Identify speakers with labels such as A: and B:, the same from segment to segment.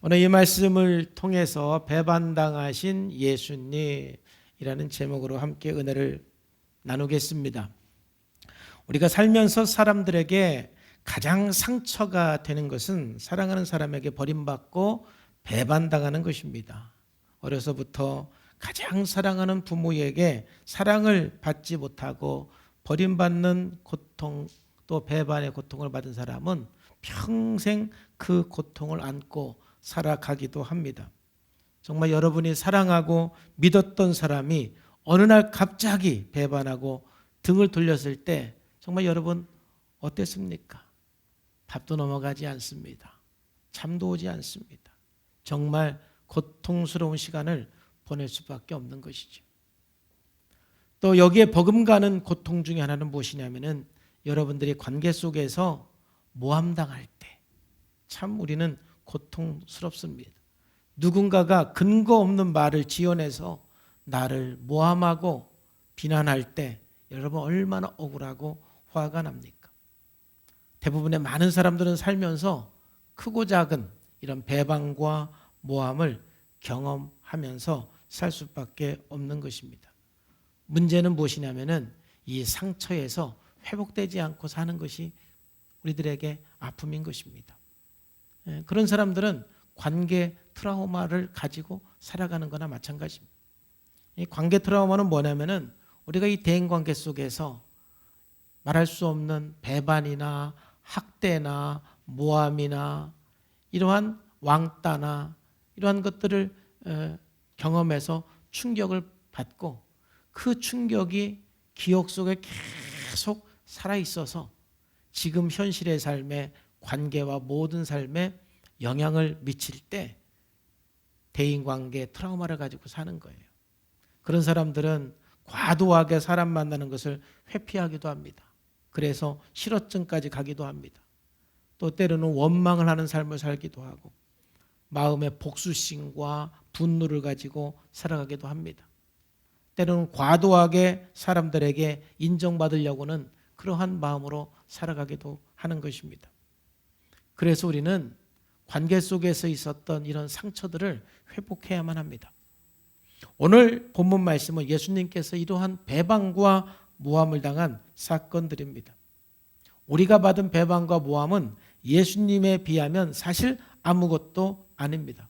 A: 오늘 이 말씀을 통해서 배반당하신 예수님이라는 제목으로 함께 은혜를 나누겠습니다. 우리가 살면서 사람들에게 가장 상처가 되는 것은 사랑하는 사람에게 버림받고 배반당하는 것입니다. 어려서부터 가장 사랑하는 부모에게 사랑을 받지 못하고 버림받는 고통, 또 배반의 고통을 받은 사람은 평생 그 고통을 안고 살아가기도 합니다. 정말 여러분이 사랑하고 믿었던 사람이 어느 날 갑자기 배반하고 등을 돌렸을 때 정말 여러분 어땠습니까? 밥도 넘어가지 않습니다. 잠도 오지 않습니다. 정말 고통스러운 시간을 보낼 수밖에 없는 것이죠. 또 여기에 버금가는 고통 중에 하나는 무엇이냐면은 여러분들이 관계 속에서 모함당할 때 참 우리는 고통스럽습니다. 누군가가 근거 없는 말을 지어내서 나를 모함하고 비난할 때 여러분 얼마나 억울하고 화가 납니까? 대부분의 많은 사람들은 살면서 크고 작은 이런 배반과 모함을 경험하면서 살 수밖에 없는 것입니다. 문제는 무엇이냐면은 이 상처에서 회복되지 않고 사는 것이 우리들에게 아픔인 것입니다. 그런 사람들은 관계 트라우마를 가지고 살아가는 거나 마찬가지입니다. 이 관계 트라우마는 뭐냐면은 우리가 이 대인관계 속에서 말할 수 없는 배반이나 학대나 모함이나 이러한 왕따나 이러한 것들을 경험해서 충격을 받고 그 충격이 기억 속에 계속 살아있어서 지금 현실의 삶에 관계와 모든 삶에 영향을 미칠 때 대인관계 트라우마를 가지고 사는 거예요. 그런 사람들은 과도하게 사람 만나는 것을 회피하기도 합니다. 그래서 실어증까지 가기도 합니다. 또 때로는 원망을 하는 삶을 살기도 하고 마음의 복수심과 분노를 가지고 살아가기도 합니다. 때로는 과도하게 사람들에게 인정받으려고는 그러한 마음으로 살아가기도 하는 것입니다. 그래서 우리는 관계 속에서 있었던 이런 상처들을 회복해야만 합니다. 오늘 본문 말씀은 예수님께서 이러한 배반과 모함을 당한 사건들입니다. 우리가 받은 배반과 모함은 예수님에 비하면 사실 아무것도 아닙니다.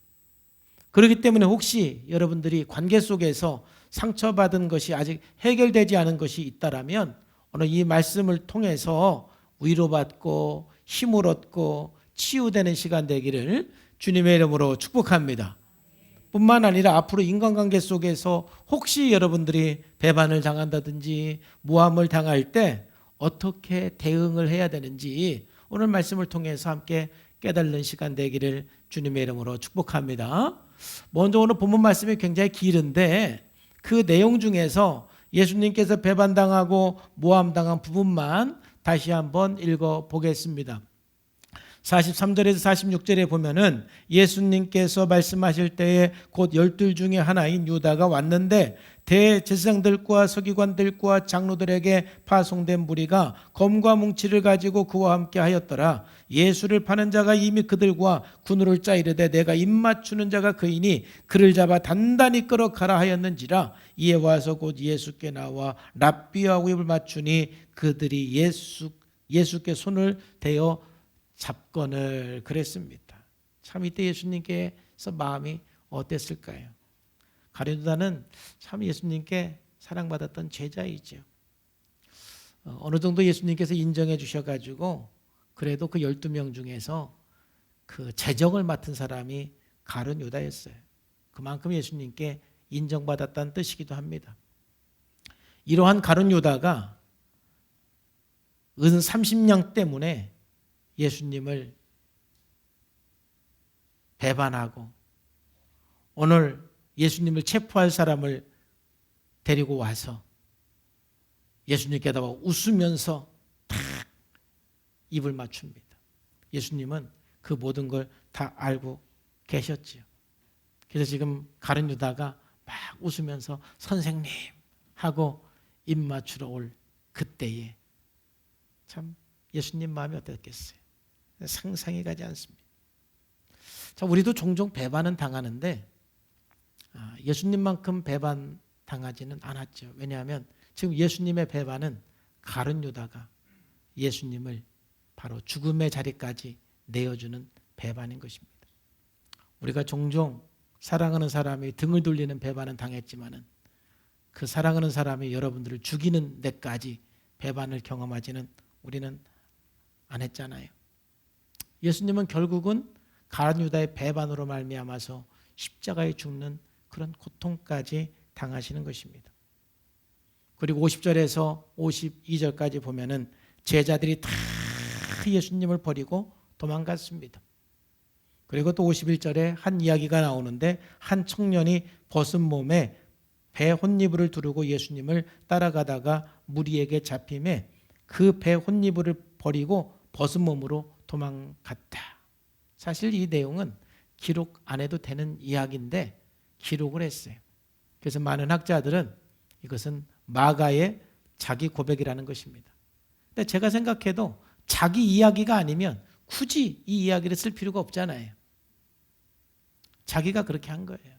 A: 그렇기 때문에 혹시 여러분들이 관계 속에서 상처받은 것이 아직 해결되지 않은 것이 있다라면 오늘 이 말씀을 통해서 위로받고 힘을 얻고 치유되는 시간 되기를 주님의 이름으로 축복합니다. 뿐만 아니라 앞으로 인간관계 속에서 혹시 여러분들이 배반을 당한다든지 모함을 당할 때 어떻게 대응을 해야 되는지 오늘 말씀을 통해서 함께 깨달는 시간 되기를 주님의 이름으로 축복합니다. 먼저 오늘 본문 말씀이 굉장히 길은데 그 내용 중에서 예수님께서 배반당하고 모함당한 부분만 다시 한번 읽어보겠습니다. 43절에서 46절에 보면은 예수님께서 말씀하실 때에 곧 12 중에 하나인 유다가 왔는데 대제사장들과 서기관들과 장로들에게 파송된 무리가 검과 뭉치를 가지고 그와 함께 하였더라. 예수를 파는 자가 이미 그들과 군우를 짜 이르되 내가 입 맞추는 자가 그이니 그를 잡아 단단히 끌어가라 하였는지라. 이에 와서 곧 예수께 나와 랍비하고 입을 맞추니 그들이 예수께 손을 대어 잡건을 그랬습니다. 참 이때 예수님께서 마음이 어땠을까요? 가룟유다는 참 예수님께 사랑받았던 제자이죠. 어느 정도 예수님께서 인정해 주셔가지고 그래도 그 12명 중에서 그 재정을 맡은 사람이 가룟유다였어요. 그만큼 예수님께 인정받았다는 뜻이기도 합니다. 이러한 가룟유다가 은 30냥 때문에 예수님을 배반하고 오늘 예수님을 체포할 사람을 데리고 와서 예수님께다가 웃으면서 탁 입을 맞춥니다. 예수님은 그 모든 걸 다 알고 계셨지요. 그래서 지금 가룟유다가 막 웃으면서 선생님 하고 입 맞추러 올 그때에 참 예수님 마음이 어땠겠어요? 상상이 가지 않습니다. 자, 우리도 종종 배반은 당하는데 예수님만큼 배반 당하지는 않았죠. 왜냐하면 지금 예수님의 배반은 가룟 유다가 예수님을 바로 죽음의 자리까지 내어주는 배반인 것입니다. 우리가 종종 사랑하는 사람이 등을 돌리는 배반은 당했지만은 그 사랑하는 사람이 여러분들을 죽이는 데까지 배반을 경험하지는 우리는 안 했잖아요. 예수님은 결국은 가룟 유다의 배반으로 말미암아서 십자가에 죽는 그런 고통까지 당하시는 것입니다. 그리고 50절에서 52절까지 보면은 제자들이 다 예수님을 버리고 도망갔습니다. 그리고 또 51절에 한 이야기가 나오는데 한 청년이 벗은 몸에 배 혼니부를 두르고 예수님을 따라가다가 무리에게 잡힘에 그 배 혼니부를 버리고 벗은 몸으로 도망갔다. 사실 이 내용은 기록 안 해도 되는 이야기인데 기록을 했어요. 그래서 많은 학자들은 이것은 마가의 자기 고백이라는 것입니다. 근데 제가 생각해도 자기 이야기가 아니면 굳이 이 이야기를 쓸 필요가 없잖아요. 자기가 그렇게 한 거예요.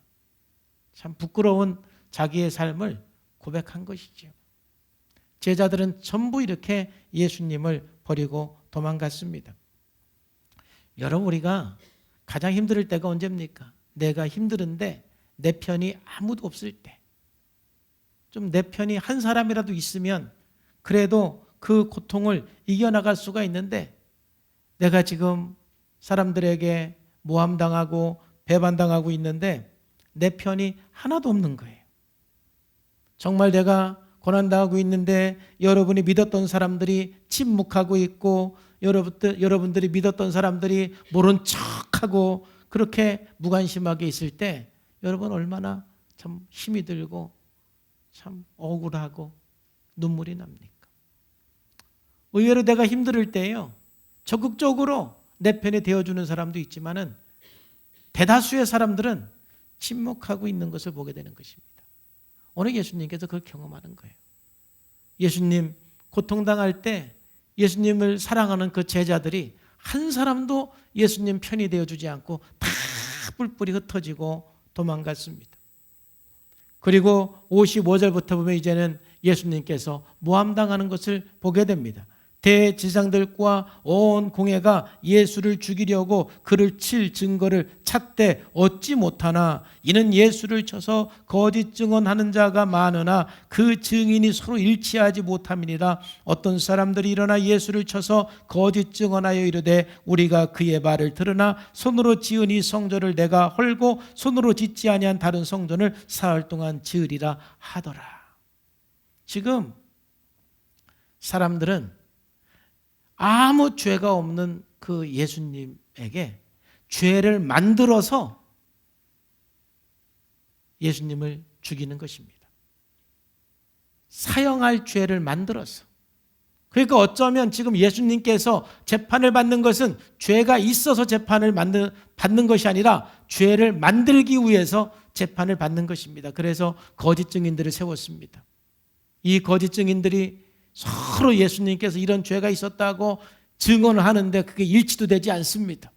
A: 참 부끄러운 자기의 삶을 고백한 것이죠. 제자들은 전부 이렇게 예수님을 버리고 도망갔습니다. 여러분, 우리가 가장 힘들 때가 언제입니까? 내가 힘들은데 내 편이 아무도 없을 때, 좀 내 편이 한 사람이라도 있으면 그래도 그 고통을 이겨나갈 수가 있는데 내가 지금 사람들에게 모함당하고 배반당하고 있는데 내 편이 하나도 없는 거예요. 정말 내가 고난당하고 있는데 여러분이 믿었던 사람들이 침묵하고 있고 여러분들이 믿었던 사람들이 모른 척하고 그렇게 무관심하게 있을 때 여러분 얼마나 참 힘이 들고 참 억울하고 눈물이 납니까? 의외로 내가 힘들 때요, 적극적으로 내 편이 되어주는 사람도 있지만은 대다수의 사람들은 침묵하고 있는 것을 보게 되는 것입니다. 오늘 예수님께서 그걸 경험하는 거예요. 예수님 고통당할 때 예수님을 사랑하는 그 제자들이 한 사람도 예수님 편이 되어주지 않고 다 뿔뿔이 흩어지고 도망갔습니다. 그리고 55절부터 보면 이제는 예수님께서 모함당하는 것을 보게 됩니다. 대지상들과 온 공회가 예수를 죽이려고 그를 칠 증거를 찾되 얻지 못하나 이는 예수를 쳐서 거짓 증언하는 자가 많으나 그 증인이 서로 일치하지 못함이니라. 어떤 사람들이 일어나 예수를 쳐서 거짓 증언하여 이르되 우리가 그의 말을 들으나 손으로 지은 이 성전을 내가 헐고 손으로 짓지 아니한 다른 성전을 사흘 동안 지으리라 하더라. 지금 사람들은 아무 죄가 없는 그 예수님에게 죄를 만들어서 예수님을 죽이는 것입니다. 사형할 죄를 만들어서. 그러니까 어쩌면 지금 예수님께서 재판을 받는 것은 죄가 있어서 재판을 받는 것이 아니라 죄를 만들기 위해서 재판을 받는 것입니다. 그래서 거짓 증인들을 세웠습니다. 이 거짓 증인들이 서로 예수님께서 이런 죄가 있었다고 증언을 하는데 그게 일치도 되지 않습니다.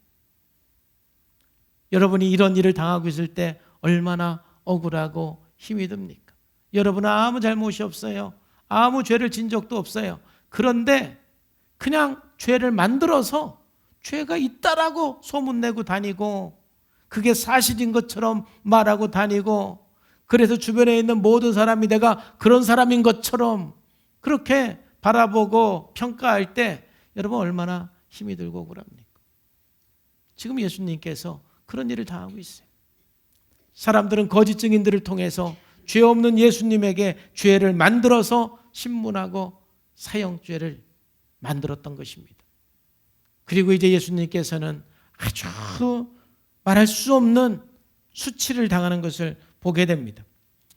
A: 여러분이 이런 일을 당하고 있을 때 얼마나 억울하고 힘이 듭니까? 여러분은 아무 잘못이 없어요. 아무 죄를 진 적도 없어요. 그런데 그냥 죄를 만들어서 죄가 있다라고 소문내고 다니고 그게 사실인 것처럼 말하고 다니고 그래서 주변에 있는 모든 사람이 내가 그런 사람인 것처럼 그렇게 바라보고 평가할 때 여러분 얼마나 힘이 들고 억울합니까? 지금 예수님께서 그런 일을 당하고 있어요. 사람들은 거짓 증인들을 통해서 죄 없는 예수님에게 죄를 만들어서 신문하고 사형죄를 만들었던 것입니다. 그리고 이제 예수님께서는 아주 말할 수 없는 수치를 당하는 것을 보게 됩니다.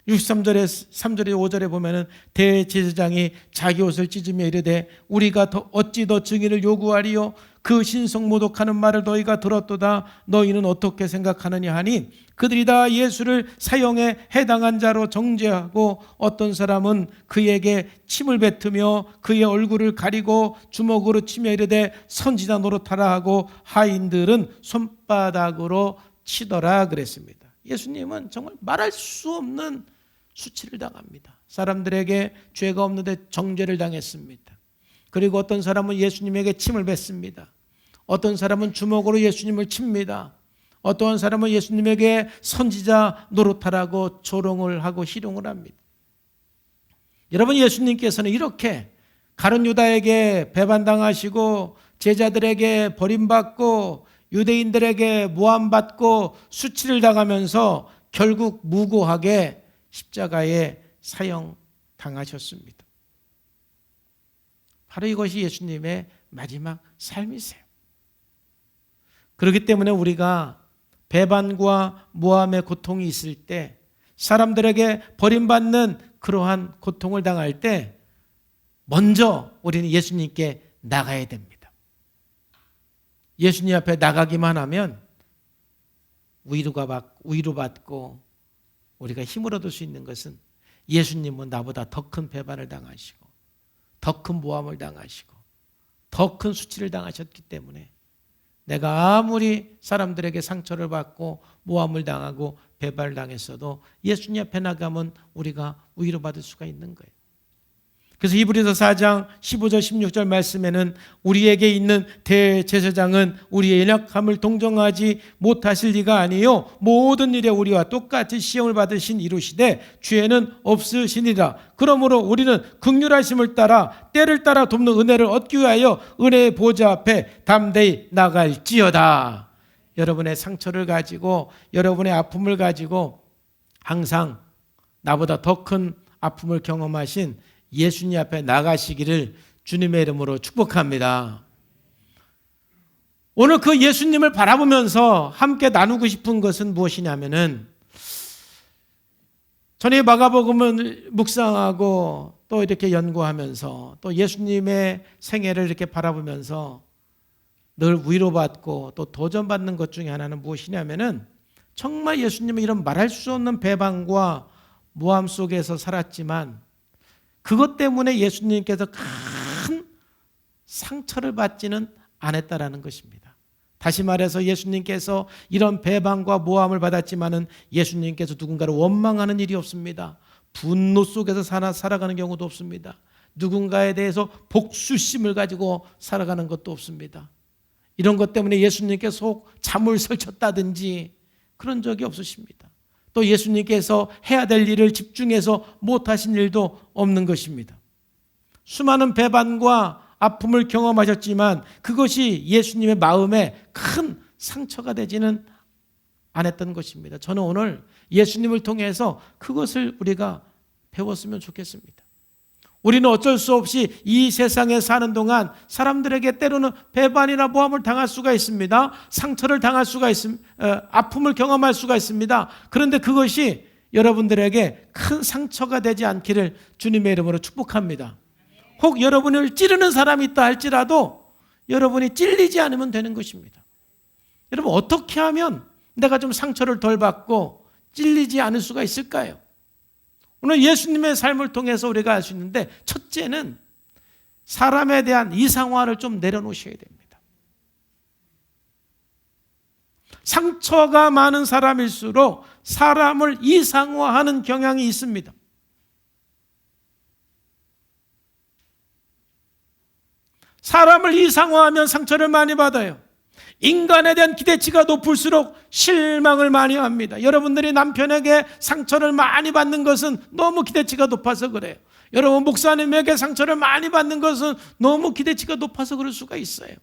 A: 63절에 3절에 5절에 보면은 대제사장이 자기 옷을 찢으며 이르되 우리가 어찌 더 증인을 요구하리요? 그 신성모독하는 말을 너희가 들었도다. 너희는 어떻게 생각하느냐 하니 그들이 다 예수를 사형에 해당한 자로 정죄하고 어떤 사람은 그에게 침을 뱉으며 그의 얼굴을 가리고 주먹으로 치며 이르되 선지자 노릇하라 하고 하인들은 손바닥으로 치더라 그랬습니다. 예수님은 정말 말할 수 없는 수치를 당합니다. 사람들에게 죄가 없는데 정죄를 당했습니다. 그리고 어떤 사람은 예수님에게 침을 뱉습니다. 어떤 사람은 주먹으로 예수님을 칩니다. 어떠한 사람은 예수님에게 선지자 노릇하라고 조롱을 하고 희롱을 합니다. 여러분, 예수님께서는 이렇게 가룟 유다에게 배반당하시고 제자들에게 버림받고 유대인들에게 모함받고 수치를 당하면서 결국 무고하게 십자가에 사형당하셨습니다. 바로 이것이 예수님의 마지막 삶이세요. 그렇기 때문에 우리가 배반과 모함의 고통이 있을 때, 사람들에게 버림받는 그러한 고통을 당할 때 먼저 우리는 예수님께 나가야 됩니다. 예수님 앞에 나가기만 하면 위로받고 우리가 힘을 얻을 수 있는 것은 예수님은 나보다 더 큰 배반을 당하시고 더 큰 모함을 당하시고 더 큰 수치를 당하셨기 때문에 내가 아무리 사람들에게 상처를 받고 모함을 당하고 배반을 당했어도 예수님 앞에 나가면 우리가 위로받을 수가 있는 거예요. 그래서 히브리서 4장 15절 16절 말씀에는 우리에게 있는 대제사장은 우리의 연약함을 동정하지 못하실 리가 아니요 모든 일에 우리와 똑같이 시험을 받으신 이루시되 죄는 없으시니라. 그러므로 우리는 긍휼하심을 따라 때를 따라 돕는 은혜를 얻기 위하여 은혜의 보좌 앞에 담대히 나갈지어다. 여러분의 상처를 가지고 여러분의 아픔을 가지고 항상 나보다 더 큰 아픔을 경험하신 예수님 앞에 나가시기를 주님의 이름으로 축복합니다. 오늘 그 예수님을 바라보면서 함께 나누고 싶은 것은 무엇이냐면은, 전에 마가복음을 묵상하고 또 이렇게 연구하면서 또 예수님의 생애를 이렇게 바라보면서 늘 위로받고 또 도전받는 것 중에 하나는 무엇이냐면은, 정말 예수님은 이런 말할 수 없는 배반과 모함 속에서 살았지만 그것 때문에 예수님께서 큰 상처를 받지는 않았다라는 것입니다. 다시 말해서 예수님께서 이런 배반과 모함을 받았지만은 예수님께서 누군가를 원망하는 일이 없습니다. 분노 속에서 살아가는 경우도 없습니다. 누군가에 대해서 복수심을 가지고 살아가는 것도 없습니다. 이런 것 때문에 예수님께서 속 잠을 설쳤다든지 그런 적이 없으십니다. 또 예수님께서 해야 될 일을 집중해서 못하신 일도 없는 것입니다. 수많은 배반과 아픔을 경험하셨지만 그것이 예수님의 마음에 큰 상처가 되지는 않았던 것입니다. 저는 오늘 예수님을 통해서 그것을 우리가 배웠으면 좋겠습니다. 우리는 어쩔 수 없이 이 세상에 사는 동안 사람들에게 때로는 배반이나 모함을 당할 수가 있습니다. 상처를 당할 수가 있습니다. 아픔을 경험할 수가 있습니다. 그런데 그것이 여러분들에게 큰 상처가 되지 않기를 주님의 이름으로 축복합니다. 혹 여러분을 찌르는 사람이 있다 할지라도 여러분이 찔리지 않으면 되는 것입니다. 여러분, 어떻게 하면 내가 좀 상처를 덜 받고 찔리지 않을 수가 있을까요? 오늘 예수님의 삶을 통해서 우리가 알 수 있는데, 첫째는 사람에 대한 이상화를 좀 내려놓으셔야 됩니다. 상처가 많은 사람일수록 사람을 이상화하는 경향이 있습니다. 사람을 이상화하면 상처를 많이 받아요. 인간에 대한 기대치가 높을수록 실망을 많이 합니다. 여러분들이 남편에게 상처를 많이 받는 것은 너무 기대치가 높아서 그래요. 여러분, 목사님에게 상처를 많이 받는 것은 너무 기대치가 높아서 그럴 수가 있어요.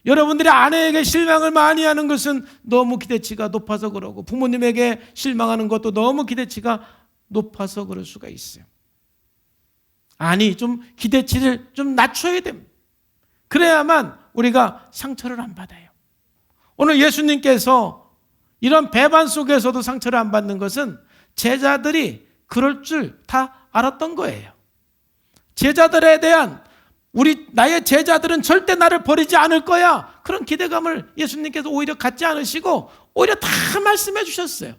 A: 여러분들이 아내에게 실망을 많이 하는 것은 너무 기대치가 높아서 그러고, 부모님에게 실망하는 것도 너무 기대치가 높아서 그럴 수가 있어요. 아니, 좀 기대치를 좀 낮춰야 됩니다. 그래야만 우리가 상처를 안 받아요. 오늘 예수님께서 이런 배반 속에서도 상처를 안 받는 것은 제자들이 그럴 줄 다 알았던 거예요. 제자들에 대한 나의 제자들은 절대 나를 버리지 않을 거야. 그런 기대감을 예수님께서 오히려 갖지 않으시고 오히려 다 말씀해 주셨어요.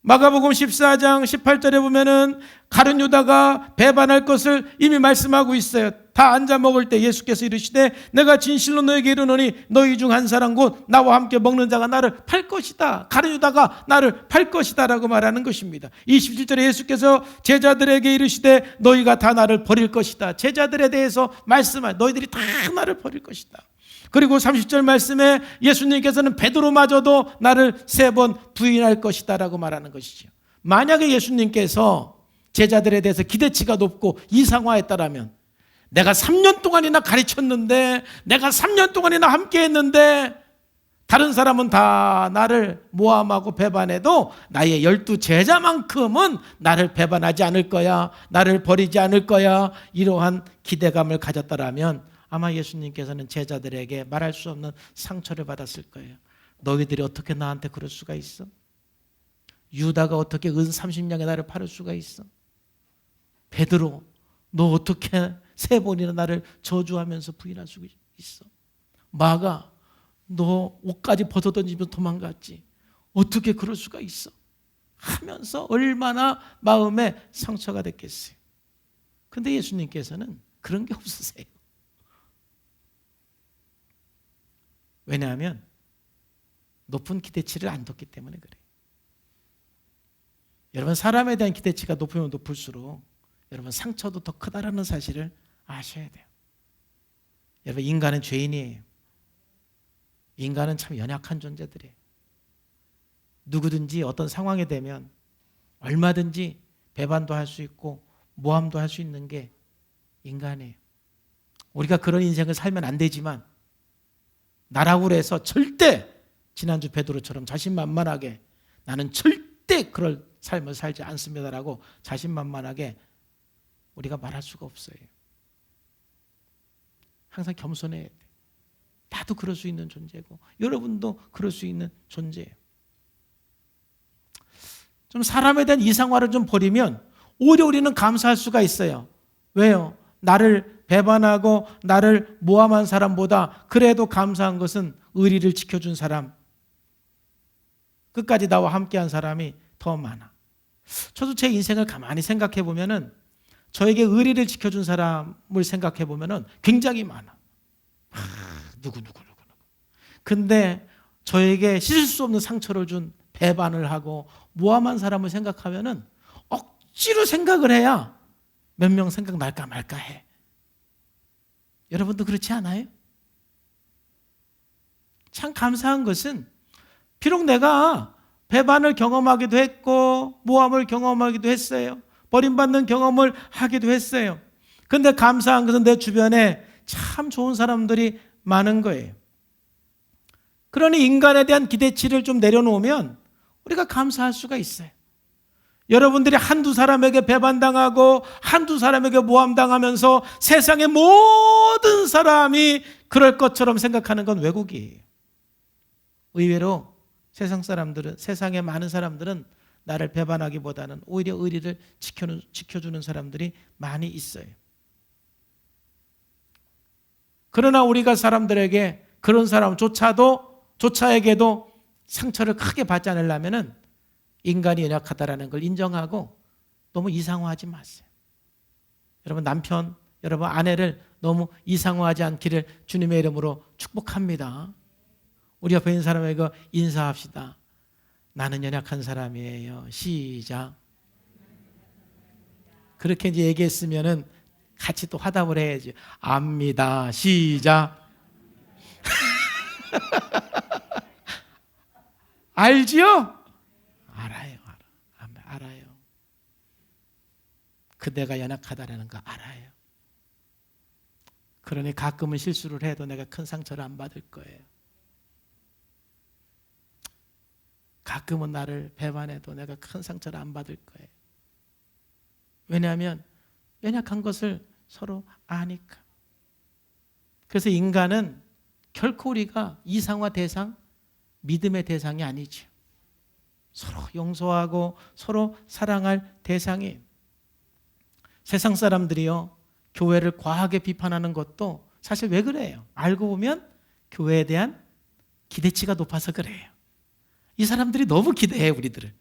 A: 마가복음 14장 18절에 보면은 가룟 유다가 배반할 것을 이미 말씀하고 있어요. 다 앉아 먹을 때 예수께서 이르시되 내가 진실로 너에게 이르노니 너희 중 한 사람 곧 나와 함께 먹는 자가 나를 팔 것이다. 가룟 유다가 나를 팔 것이다 라고 말하는 것입니다. 27절에 예수께서 제자들에게 이르시되 너희가 다 나를 버릴 것이다. 제자들에 대해서 말씀하여 너희들이 다 나를 버릴 것이다. 그리고 30절 말씀에 예수님께서는 베드로마저도 나를 3번 부인할 것이다 라고 말하는 것이죠. 만약에 예수님께서 제자들에 대해서 기대치가 높고 이상화했다라면 내가 3년 동안이나 가르쳤는데 내가 3년 동안이나 함께 했는데 다른 사람은 다 나를 모함하고 배반해도 나의 12제자만큼은 나를 배반하지 않을 거야, 나를 버리지 않을 거야, 이러한 기대감을 가졌다라면 아마 예수님께서는 제자들에게 말할 수 없는 상처를 받았을 거예요. 너희들이 어떻게 나한테 그럴 수가 있어? 유다가 어떻게 은 30냥에 나를 팔을 수가 있어? 베드로, 너 어떻게 3번이나 나를 저주하면서 부인할 수 있어? 마가, 너 옷까지 벗어던지면서 도망갔지. 어떻게 그럴 수가 있어? 하면서 얼마나 마음에 상처가 됐겠어요. 근데 예수님께서는 그런 게 없으세요. 왜냐하면 높은 기대치를 안 뒀기 때문에 그래요. 여러분, 사람에 대한 기대치가 높으면 높을수록 여러분 상처도 더 크다라는 사실을 아셔야 돼요. 여러분, 인간은 죄인이에요. 인간은 참 연약한 존재들이에요. 누구든지 어떤 상황에 되면 얼마든지 배반도 할 수 있고 모함도 할 수 있는 게 인간이에요. 우리가 그런 인생을 살면 안 되지만 나라고 해서 절대 지난주 베드로처럼 자신만만하게 나는 절대 그럴 삶을 살지 않습니다라고 자신만만하게 우리가 말할 수가 없어요. 항상 겸손해야 돼. 나도 그럴 수 있는 존재고 여러분도 그럴 수 있는 존재예요. 좀 사람에 대한 이상화를 좀 버리면 오히려 우리는 감사할 수가 있어요. 왜요? 나를 배반하고 나를 모함한 사람보다 그래도 감사한 것은 의리를 지켜준 사람, 끝까지 나와 함께한 사람이 더 많아. 저도 제 인생을 가만히 생각해 보면은 저에게 의리를 지켜준 사람을 생각해 보면은 굉장히 많아. 누구. 근데 저에게 씻을 수 없는 상처를 준 배반을 하고 모함한 사람을 생각하면은 억지로 생각을 해야 몇 명 생각날까 말까 해. 여러분도 그렇지 않아요? 참 감사한 것은 비록 내가 배반을 경험하기도 했고 모함을 경험하기도 했어요. 버림받는 경험을 하기도 했어요. 그런데 감사한 것은 내 주변에 참 좋은 사람들이 많은 거예요. 그러니 인간에 대한 기대치를 좀 내려놓으면 우리가 감사할 수가 있어요. 여러분들이 한두 사람에게 배반당하고 한두 사람에게 모함당하면서 세상의 모든 사람이 그럴 것처럼 생각하는 건 왜곡이에요. 의외로 세상의 많은 사람들은 나를 배반하기보다는 오히려 의리를 지켜주는 사람들이 많이 있어요. 그러나 우리가 사람들에게 그런 조차에게도 상처를 크게 받지 않으려면 인간이 연약하다라는 걸 인정하고 너무 이상화하지 마세요. 여러분 남편, 여러분 아내를 너무 이상화하지 않기를 주님의 이름으로 축복합니다. 우리 옆에 있는 사람에게 인사합시다. 나는 연약한 사람이에요. 시작. 그렇게 이제 얘기했으면은 같이 또 화답을 해야지. 압니다. 시작. 알지요? 알아요. 그대가 연약하다라는 거 알아요. 그러니 가끔은 실수를 해도 내가 큰 상처를 안 받을 거예요. 가끔은 나를 배반해도 내가 큰 상처를 안 받을 거예요. 왜냐하면 연약한 것을 서로 아니까. 그래서 인간은 결코 우리가 이상화 대상, 믿음의 대상이 아니죠. 서로 용서하고 서로 사랑할 대상이에요. 세상 사람들이요, 교회를 과하게 비판하는 것도 사실 왜 그래요? 알고 보면 교회에 대한 기대치가 높아서 그래요. 이 사람들이 너무 기대해, 우리들을.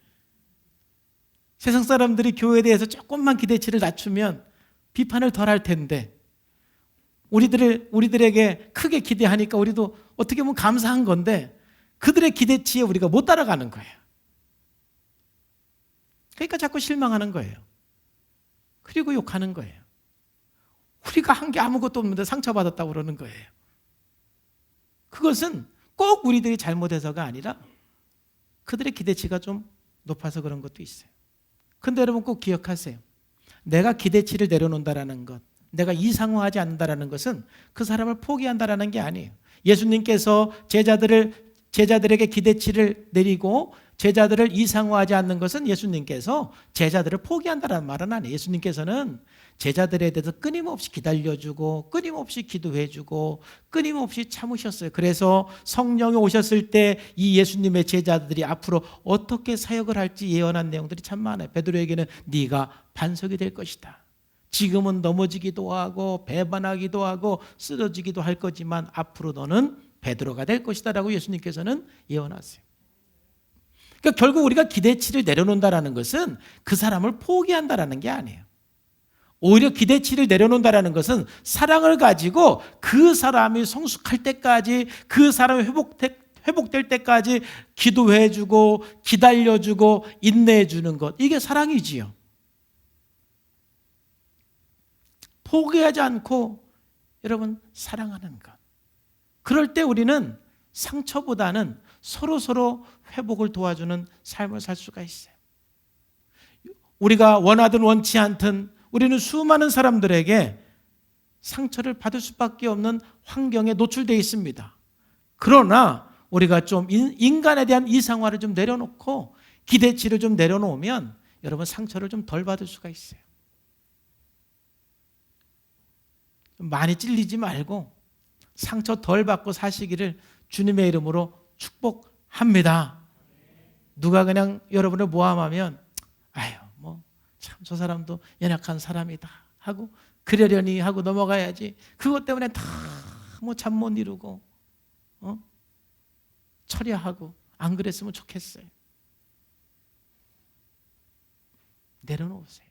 A: 세상 사람들이 교회에 대해서 조금만 기대치를 낮추면 비판을 덜 할 텐데, 우리들에게 크게 기대하니까 우리도 어떻게 보면 감사한 건데, 그들의 기대치에 우리가 못 따라가는 거예요. 그러니까 자꾸 실망하는 거예요. 그리고 욕하는 거예요. 우리가 한 게 아무것도 없는데 상처받았다고 그러는 거예요. 그것은 꼭 우리들이 잘못해서가 아니라 그들의 기대치가 좀 높아서 그런 것도 있어요. 근데 여러분 꼭 기억하세요. 내가 기대치를 내려놓는다라는 것, 내가 이상화하지 않는다라는 것은 그 사람을 포기한다라는 게 아니에요. 예수님께서 제자들에게 기대치를 내리고 제자들을 이상화하지 않는 것은 예수님께서 제자들을 포기한다는 말은 아니에요. 예수님께서는 제자들에 대해서 끊임없이 기다려주고 끊임없이 기도해주고 끊임없이 참으셨어요. 그래서 성령이 오셨을 때 이 예수님의 제자들이 앞으로 어떻게 사역을 할지 예언한 내용들이 참 많아요. 베드로에게는 네가 반석이 될 것이다. 지금은 넘어지기도 하고 배반하기도 하고 쓰러지기도 할 거지만 앞으로 너는 베드로가 될 것이다 라고 예수님께서는 예언하세요. 그러니까 결국 우리가 기대치를 내려놓는다는 것은 그 사람을 포기한다는 게 아니에요. 오히려 기대치를 내려놓는다는 것은 사랑을 가지고 그 사람이 성숙할 때까지, 그 사람이 회복될 때까지 기도해주고 기다려주고 인내해주는 것, 이게 사랑이지요. 포기하지 않고 여러분 사랑하는 것. 그럴 때 우리는 상처보다는 서로 회복을 도와주는 삶을 살 수가 있어요. 우리가 원하든 원치 않든 우리는 수많은 사람들에게 상처를 받을 수밖에 없는 환경에 노출되어 있습니다. 그러나 우리가 좀 인간에 대한 이상화를 좀 내려놓고 기대치를 좀 내려놓으면 여러분 상처를 좀 덜 받을 수가 있어요. 많이 찔리지 말고 상처 덜 받고 사시기를 주님의 이름으로 축복합니다. 누가 그냥 여러분을 모함하면 아유 뭐 참 저 사람도 연약한 사람이다 하고 그러려니 하고 넘어가야지. 그것 때문에 다 뭐 잠 못 이루고 처리하고 안 그랬으면 좋겠어요. 내려놓으세요.